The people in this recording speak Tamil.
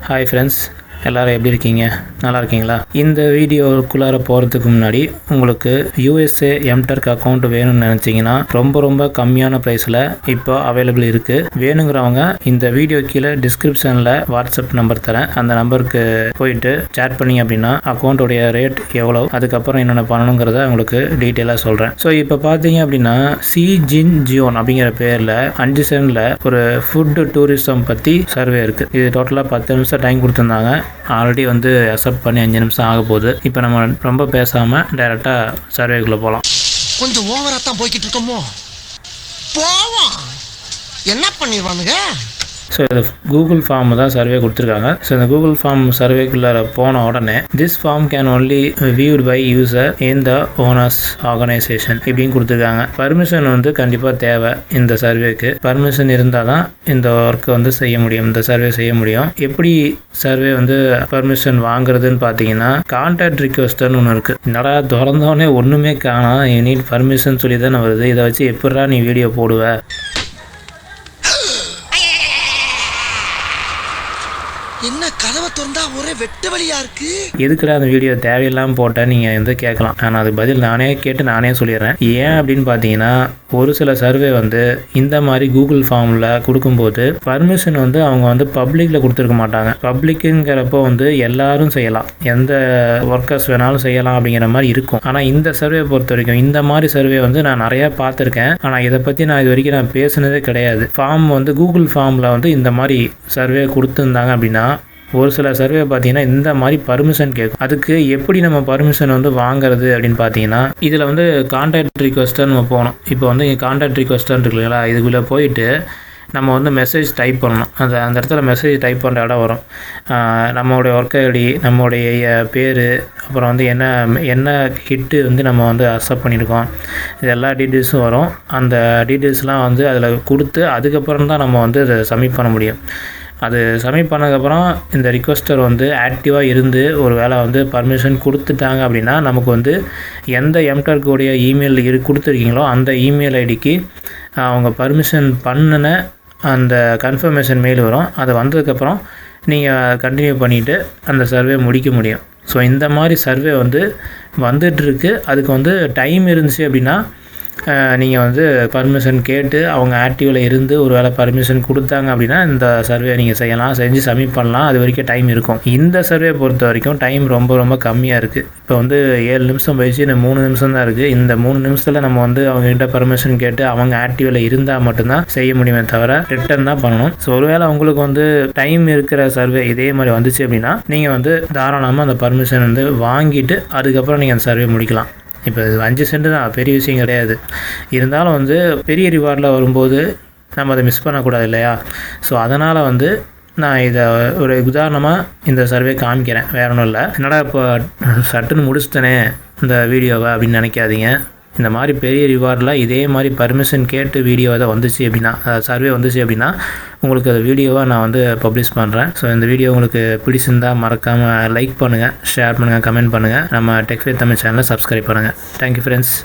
ஹாய் ஃப்ரெண்ட்ஸ், எல்லோரும் எப்படி இருக்கீங்க? நல்லா இருக்கீங்களா? இந்த வீடியோக்குள்ளார போகிறதுக்கு முன்னாடி உங்களுக்கு USA எம்டர்க் அக்கௌண்ட் வேணும்னு நினச்சிங்கன்னா ரொம்ப கம்மியான ப்ரைஸில் இப்போ அவைலபிள் இருக்குது. வேணுங்கிறவங்க இந்த வீடியோ கீழே டிஸ்கிரிப்ஷனில் வாட்ஸ்அப் நம்பர் தரேன். அந்த நம்பருக்கு போயிட்டு சேட் பண்ணிங்க அப்படின்னா அக்கௌண்ட்டுடைய ரேட் எவ்வளோ, அதுக்கப்புறம் என்னென்ன பண்ணணுங்கிறத உங்களுக்கு டீட்டெயிலாக சொல்கிறேன். ஸோ இப்போ பார்த்தீங்க அப்படின்னா ஜியோன் அப்படிங்கிற பேரில் 5 செகண்டில் ஒரு ஃபுட் டூரிசம் பற்றி சர்வே இருக்குது. இது டோட்டலாக 10 நிமிஷம் டைம் கொடுத்துருந்தாங்க. ஆல்ரெடி வந்து அக்செப்ட் பண்ணி 5 நிமிஷம் ஆக போகுது. இப்போ நம்ம ரொம்ப பேசாமல் டைரெக்டாக சர்வேக்குள்ளே போகலாம். கொஞ்சம் ஓவராக தான் போய்கிட்டு இருக்கோமோ, போவோம். என்ன பண்ணிடுவானுங்க? ஸோ இது கூகுள் ஃபார்ம் தான் சர்வே கொடுத்துருக்காங்க. ஸோ இந்த கூகுள் ஃபார்ம் சர்வேக்குள்ளே போன உடனே this form can only viewed by user in the owner's organisation இப்படின்னு கொடுத்துருக்காங்க. பர்மிஷன் வந்து கண்டிப்பாக தேவை. இந்த சர்வேக்கு பர்மிஷன் இருந்தால் தான் இந்த ஒர்க்கை வந்து செய்ய முடியும், இந்த சர்வே செய்ய முடியும். எப்படி சர்வே வந்து பர்மிஷன் வாங்குறதுன்னு பார்த்தீங்கன்னா கான்டாக்ட் ரிக்வெஸ்ட்னு ஒன்று இருக்குது. என்னடா திறந்தோடனே ஒன்றுமே காணோம், நீட் பர்மிஷன் சொல்லி தானே வருது, இதை வச்சு எப்படா நீ வீடியோ போடுவ? என்ன கதவை திறந்தா ஒரே வெட்ட வழியா இருக்கு. எதுக்குடா அந்த வீடியோ தேவையில்லாமல் போட்டால் நீங்கள் வந்து கேட்கலாம். ஆனால் அதுக்கு பதில் நானே கேட்டு நானே சொல்லிடுறேன். ஏன் அப்படின்னு பார்த்தீங்கன்னா ஒரு சில சர்வே வந்து இந்த மாதிரி கூகுள் ஃபார்மில் கொடுக்கும்போது பர்மிஷன் வந்து அவங்க வந்து பப்ளிக்கில் கொடுத்துருக்க மாட்டாங்க. பப்ளிக்குங்கிறப்போ வந்து எல்லாரும் செய்யலாம், எந்த ஒர்க்கர்ஸ் வேணாலும் செய்யலாம் அப்படிங்கிற மாதிரி இருக்கும். ஆனால் இந்த சர்வே பொறுத்த வரைக்கும் இந்த மாதிரி சர்வே வந்து நான் நிறையா பார்த்துருக்கேன். ஆனால் இதை பற்றி நான் இது வரைக்கும் நான் பேசுனதே கிடையாது. ஃபார்ம் வந்து கூகுள் ஃபார்மில் வந்து இந்த மாதிரி சர்வே கொடுத்துருந்தாங்க அப்படின்னா ஒரு சில சர்வே பார்த்தீங்கன்னா இந்த மாதிரி பர்மிஷன் கேட்கும். அதுக்கு எப்படி நம்ம பர்மிஷன் வந்து வாங்குறது அப்படின்னு பார்த்தீங்கன்னா இதில் வந்து கான்டாக்ட் ரிக்வெஸ்ட்டை நம்ம போகணும். இப்போ வந்து கான்டாக்ட் ரிக்வெஸ்ட்னு இருக்கு இல்லைங்களா, இதுக்குள்ளே போயிட்டு நம்ம வந்து மெசேஜ் டைப் பண்ணணும். அந்த இடத்துல மெசேஜ் டைப் பண்ணுற இடம் வரும். நம்மளுடைய ஒர்க் ஐடி, நம்மளுடைய பேர், அப்புறம் வந்து என்ன ஹிட்டு வந்து நம்ம வந்து அக்செப்ட் பண்ணியிருக்கோம், இது எல்லா டீட்டெயில்ஸும் வரும். அந்த டீட்டெயில்ஸ்லாம் வந்து அதில் கொடுத்து அதுக்கப்புறம் தான் நம்ம வந்து அதை சப்மிட் பண்ண முடியும். அது சப்மிட் பண்ணதுக்கப்புறம் இந்த ரிக்வெஸ்டர் வந்து ஆக்டிவாக இருந்து ஒரு வேளை வந்து பர்மிஷன் கொடுத்துட்டாங்க அப்படின்னா நமக்கு வந்து எந்த எம்டர்க்குடைய இமெயில் கொடுத்துருக்கீங்களோ அந்த இமெயில் ஐடிக்கு அவங்க பர்மிஷன் பண்ணின அந்த கன்ஃபர்மேஷன் மெயில் வரும். அது வந்ததுக்கப்புறம் நீங்கள் கண்டினியூ பண்ணிவிட்டு அந்த சர்வே முடிக்க முடியும். ஸோ இந்த மாதிரி சர்வே வந்து வந்துட்டுருக்கு. அதுக்கு வந்து டைம் இருந்துச்சு அப்படின்னா நீங்கள் வந்து பர்மிஷன் கேட்டு அவங்க ஆக்டிவில் இருந்து ஒரு வேளை பர்மிஷன் கொடுத்தாங்க அப்படின்னா இந்த சர்வே நீங்கள் செய்யலாம், செஞ்சு சப்மிட் பண்ணலாம். அது வரைக்கும் டைம் இருக்கும். இந்த சர்வே பொறுத்த வரைக்கும் டைம் ரொம்ப கம்மியாக இருக்குது. இப்போ வந்து 7 நிமிஷம் போயிடுச்சு, இன்னும் 3 நிமிஷம் தான் இருக்குது. இந்த 3 நிமிஷத்தில் நம்ம வந்து அவங்ககிட்ட பர்மிஷன் கேட்டு அவங்க ஆக்டிவில் இருந்தால் மட்டும்தான் செய்ய முடியுமே தவிர ரிட்டர்ன் தான் பண்ணணும். ஸோ ஒருவேளை உங்களுக்கு வந்து டைம் இருக்கிற சர்வே இதே மாதிரி வந்துச்சு அப்படின்னா நீங்கள் வந்து தாராளமாக அந்த பர்மிஷன் வந்து வாங்கிட்டு அதுக்கப்புறம் நீங்கள் அந்த சர்வே முடிக்கலாம். இப்போ 5 சென்ட் தான், பெரிய விஷயம் கிடையாது. இருந்தாலும் வந்து பெரிய ரிவார்டில் வரும்போது நம்ம அதை மிஸ் பண்ணக்கூடாது இல்லையா? ஸோ அதனால் வந்து நான் இதை ஒரு உதாரணமாக இந்த சர்வே காமிக்கிறேன், வேற ஒன்றும் இல்லை. என்னடா இப்போ சட்டுன்னு முடிச்சுட்டனே இந்த வீடியோவை அப்படின்னு நினைக்காதீங்க. இந்த மாதிரி பெரிய ரிவார்டில் இதே மாதிரி பர்மிஷன் கேட்டு வீடியோ அதை வந்துச்சு அப்படின்னா, சர்வே வந்துச்சு அப்படின்னா உங்களுக்கு அந்த வீடியோவை நான் வந்து பப்ளிஷ் பண்ணுறேன். ஸோ இந்த வீடியோ உங்களுக்கு பிடிச்சிருந்தால் மறக்காமல் லைக் பண்ணுங்கள், ஷேர் பண்ணுங்கள், கமெண்ட் பண்ணுங்கள். நம்ம டெக் வித் தமிழ் சேனலை சப்ஸ்கிரைப் பண்ணுங்கள். Thank you friends.